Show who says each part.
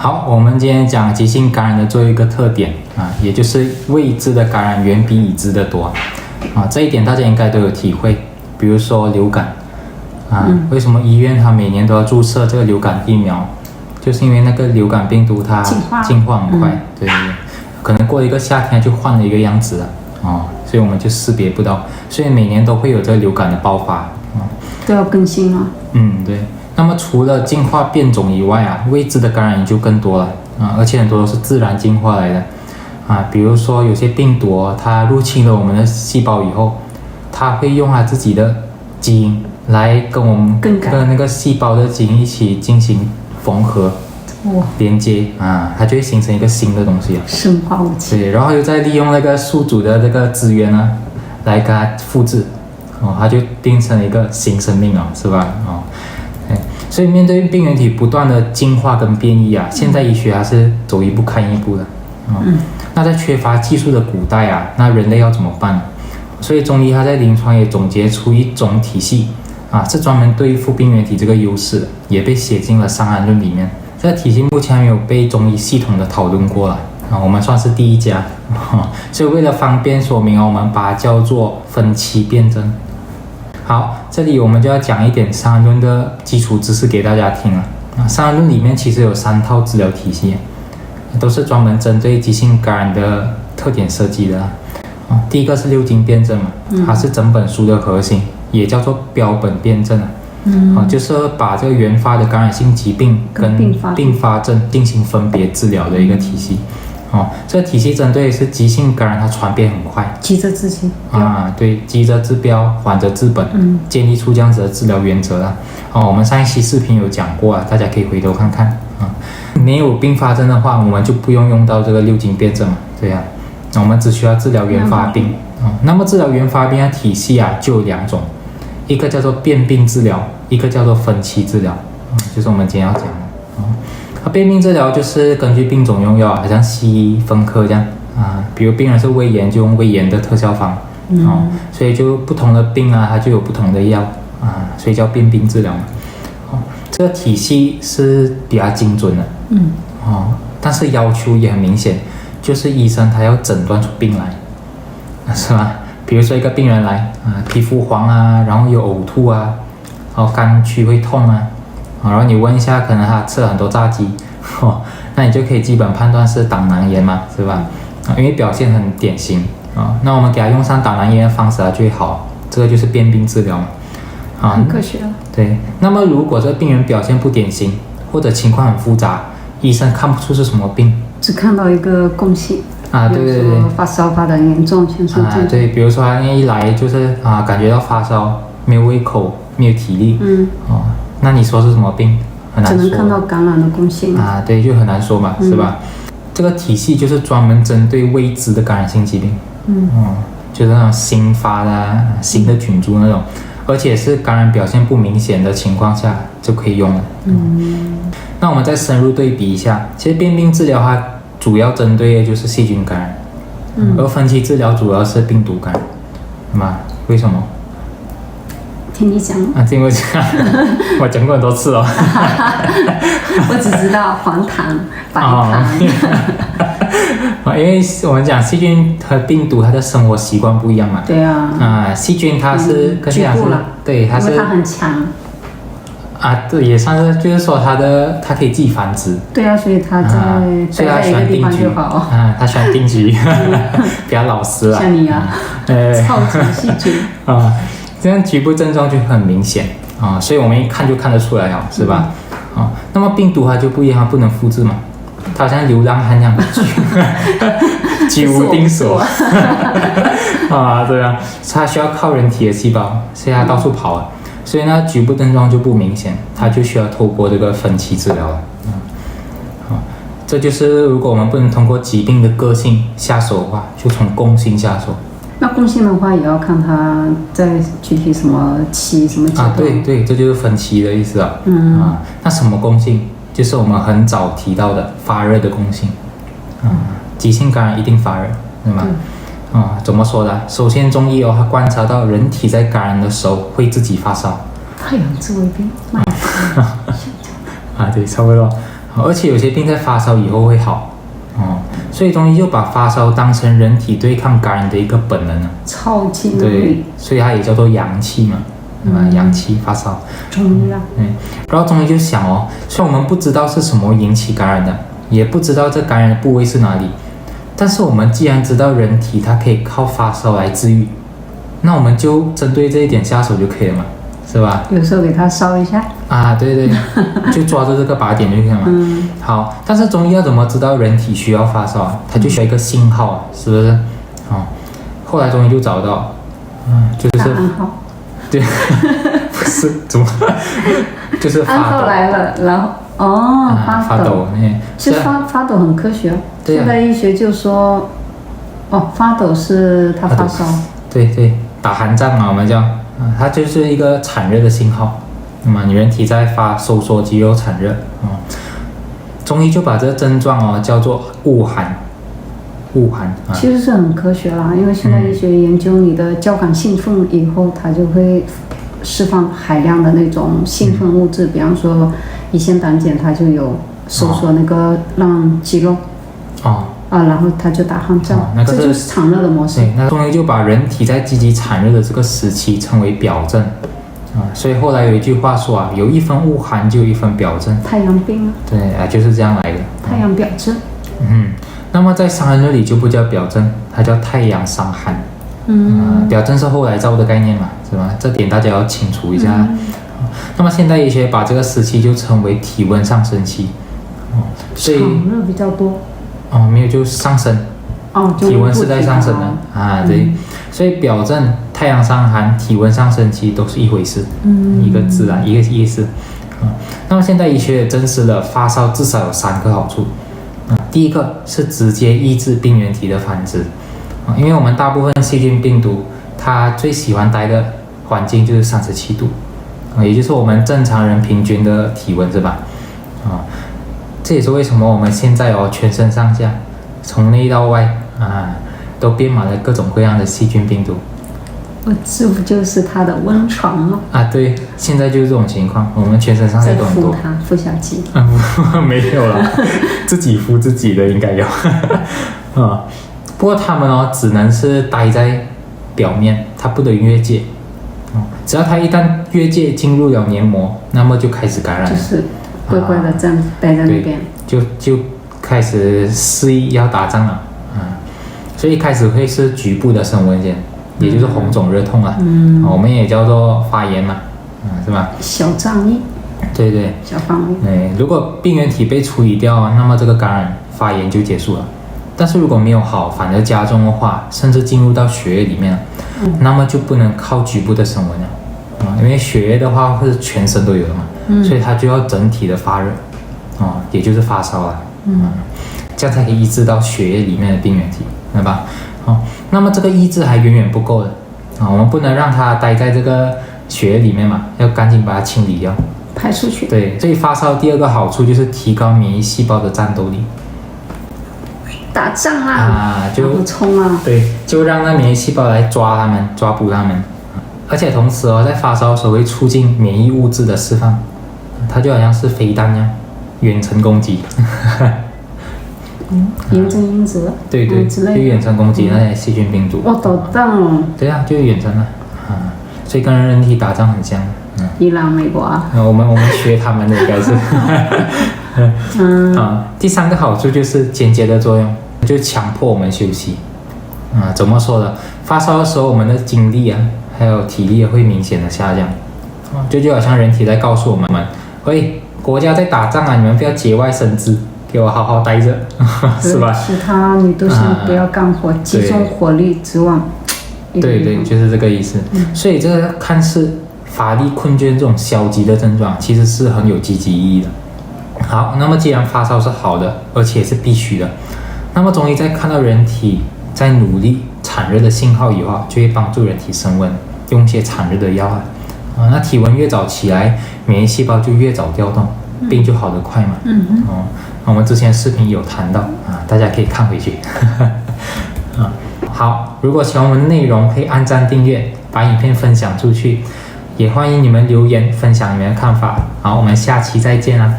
Speaker 1: 好，我们今天讲急性感染的最后一个特点也就是未知的感染远比已知的多这一点大家应该都有体会。比如说流感为什么医院它每年都要注射这个流感疫苗？就是因为那个流感病毒它进化很快，对，可能过一个夏天就换了一个样子了所以我们就识别不到，所以每年都会有这个流感的爆发
Speaker 2: 都要更新了。
Speaker 1: 对。那么除了进化变种以外未知的感染也就更多了而且很多都是自然进化来的比如说有些病毒它入侵了我们的细胞以后，它会用它自己的基因来跟我们跟那个细胞的基因一起进行缝合连接它就会形成一个新的东西
Speaker 2: 生化武器。
Speaker 1: 对，然后又再利用那个宿主的这个资源来给它复制它就变成了一个新生命是吧所以面对病原体不断的进化跟变异现代医学还是走一步看一步的那在缺乏技术的古代那人类要怎么办？所以中医它在临床也总结出一种体系是专门对付病原体这个优势的，也被写进了《伤寒论》里面。这个体系目前还没有被中医系统的讨论过了我们算是第一家所以为了方便说明我们把它叫做分期辨证。好，这里我们就要讲一点《伤寒论》的基础知识给大家听了《伤寒论》里面其实有3套治疗体系，都是专门针对急性感染的特点设计的第一个是6经辨证它是整本书的核心，也叫做标本辨证就是把这个原发的感染性疾病跟并发症进行分别治疗的一个体系这个体系针对的是急性感染，它传变很快，
Speaker 2: 急着治病
Speaker 1: 对，急着治标，缓着治本建立出这样子的治疗原则我们上一期视频有讲过大家可以回头看看没有并发症的话，我们就不用到这个6经辨证对我们只需要治疗原发病那么治疗原发病的体系就有2种，一个叫做变病治疗，一个叫做分期治疗就是我们今天要讲的变病治疗就是根据病种用药好像西医分科这样比如病人是胃炎就用胃炎的特效方所以就不同的病它就有不同的药所以叫变病治疗这个体系是比较精准的但是要求也很明显，就是医生他要诊断出病来是吧？比如说一个病人来皮肤黄然后有呕吐然后肝区会痛然后你问一下，可能他吃了很多炸鸡那你就可以基本判断是胆囊炎嘛，是吧因为表现很典型那我们给他用上胆囊炎的方式就会好，这个就是变病治疗嘛
Speaker 2: 很科学
Speaker 1: 对。那么如果这个病人表现不典型或者情况很复杂，医生看不出是什么病，
Speaker 2: 只看到一个共性
Speaker 1: 对，
Speaker 2: 发烧发得很严重，全身症
Speaker 1: 对，比如说他一来就是感觉到发烧，没有胃口，没有体力那你说是什么病？很难说，
Speaker 2: 只能看到感染的共性
Speaker 1: 对，就很难说嘛是吧这个体系就是专门针对未知的感染性疾病就是那种新发的新的菌株那种，而且是感染表现不明显的情况下就可以用了那我们再深入对比一下，其实变病治疗它主要针对的就是细菌感染而分期治疗主要是病毒感染为什么？
Speaker 2: 听你讲
Speaker 1: 听我讲我讲过很多次
Speaker 2: 我只知道黄糖白糖
Speaker 1: 因为我们讲细菌和病毒它的生活习惯不一样嘛
Speaker 2: 对
Speaker 1: 细菌它是
Speaker 2: 局部了
Speaker 1: 对，它是
Speaker 2: 因为它很强
Speaker 1: 对，也算是就是说它可以自己繁殖
Speaker 2: 对所以它在一个地方就好
Speaker 1: 它喜欢定居比较老实
Speaker 2: 像你超级细菌
Speaker 1: 这样局部症状就很明显所以我们一看就看得出来是吧那么病毒它就不一样，它不能复制嘛，它好像流浪汉一样居无定所对它需要靠人体的细胞，所以它到处跑所以呢局部症状就不明显，它就需要透过这个分期治疗了这就是如果我们不能通过疾病的个性下手的话，就从共性下手。
Speaker 2: 那共性的话也要看它在具体什么期什么阶段
Speaker 1: 对，这就是分期的意思那什么共性？就是我们很早提到的发热的共性急性感染一定发热对吗怎么说的？首先中医它观察到人体在感染的时候会自己发烧，
Speaker 2: 太阳之为病
Speaker 1: 对，差不多而且有些病在发烧以后会好，所以中医就把发烧当成人体对抗感染的一个本能了。
Speaker 2: 超级能
Speaker 1: 对
Speaker 2: 力，
Speaker 1: 所以它也叫做阳气嘛，对吧？阳气发烧。
Speaker 2: 中医啊，
Speaker 1: 然后中医就想虽然我们不知道是什么引起感染的，也不知道这感染的部位是哪里，但是我们既然知道人体它可以靠发烧来治愈，那我们就针对这一点下手就可以了嘛，是吧？
Speaker 2: 有时候给他烧一下，
Speaker 1: 啊，对对，就抓住这个靶点就可以了嘛。好，但是中医要怎么知道人体需要发烧啊？它就需要一个信号啊，是不是？后来中医就找到，就是
Speaker 2: 暗号，
Speaker 1: 对，不是怎么，就是
Speaker 2: 暗号
Speaker 1: 发抖。
Speaker 2: 来了，然后
Speaker 1: 发抖，
Speaker 2: 其实发抖很科学，
Speaker 1: 对啊
Speaker 2: 现代医学就说，发抖是他发烧，
Speaker 1: 对对，打寒战嘛，我们叫，它就是一个产热的信号。那么你人体在收缩肌肉产热，中医就把这个症状叫做恶寒。
Speaker 2: 其实是很科学啦，因为现代医学研究你的交感兴奋以后，它就会释放海量的那种兴奋物质，比方说乙酰胆碱，它就有收缩那个让肌肉，然后它就打寒战，
Speaker 1: 那个
Speaker 2: 这就是产热的模式。
Speaker 1: 对，那中医就把人体在积极产热的这个时期称为表症，所以后来有一句话说有一分恶寒就有一分表症。
Speaker 2: 太阳病啊，
Speaker 1: 对，就是这样来的。
Speaker 2: 太阳表症。
Speaker 1: 那么在《伤寒论》里就不叫表症，它叫太阳伤寒。表症是后来造的概念嘛，是吧？这点大家要清楚一下。那么现代医学把这个时期就称为体温上升期。所以
Speaker 2: 产热比较多。
Speaker 1: 没有，就上升。体温是在上升的对。所以表症、太阳伤寒、体温上升期都是一回事，一个自然，一个意思。那么现代医学也证实了发烧至少有3个好处。第一个是直接抑制病原体的繁殖，因为我们大部分细菌病毒它最喜欢待的环境就是37度，也就是我们正常人平均的体温，是吧？这也是为什么我们现在全身上下从内到外都遍满了各种各样的细菌病毒。
Speaker 2: 这不就是他的温床吗？
Speaker 1: 对，现在就是这种情况，我们全身上下都很多。
Speaker 2: 敷小鸡。
Speaker 1: 没有了，自己敷自己的应该有。不过他们只能是待在表面，它不能越界。只要它一旦越界进入了黏膜，那么就开始感染了。
Speaker 2: 就是乖乖的待在那边。
Speaker 1: 就开始示意要打仗了。所以一开始会是局部的升温先。也就是红肿热痛我们也叫做发炎嘛，是吧？
Speaker 2: 小胀液。
Speaker 1: 对对。
Speaker 2: 小范围。
Speaker 1: 如果病原体被处理掉，那么这个感染发炎就结束了。但是如果没有好，反而加重的话，甚至进入到血液里面那么就不能靠局部的升温了，因为血液的话是全身都有的嘛，所以它就要整体的发热，也就是发烧了，这样才可以抑制到血液里面的病原体，对吧？那么这个抑制还远远不够的我们不能让它待在这个血液里面嘛，要赶紧把它清理掉，
Speaker 2: 排出去。
Speaker 1: 对，所以发烧第2个好处就是提高免疫细胞的战斗力。
Speaker 2: 打仗
Speaker 1: 就
Speaker 2: 冲
Speaker 1: 对，就让那免疫细胞来抓捕它们，而且同时在发烧的时候会促进免疫物质的释放，它就好像是飞弹一样，远程攻击。
Speaker 2: 炎症因子，
Speaker 1: 对对，就远程攻击那些细菌病毒。
Speaker 2: 导弹
Speaker 1: 对就是远程的所以跟人体打仗很像。
Speaker 2: 伊朗、美国
Speaker 1: 我们学他们的应该是。第3个好处就是间接的作用，就强迫我们休息。怎么说呢？发烧的时候，我们的精力还有体力会明显的下降。就好像人体在告诉我们，喂，国家在打仗你们不要节外生枝。给我好好待着，是吧？
Speaker 2: 其他你都先不要干活，集中火力指往。
Speaker 1: 对，就是这个意思。所以这个看似乏力困倦这种消极的症状，其实是很有积极意义的。好，那么既然发烧是好的，而且是必须的，那么中医在看到人体在努力产热的信号以后，就会帮助人体升温，用一些产热的药那体温越早起来，免疫细胞就越早调动，病就好得快嘛。我们之前视频有谈到大家可以看回去。好，如果喜欢我们的内容，可以按赞订阅，把影片分享出去，也欢迎你们留言分享你们的看法。好，我们下期再见啦。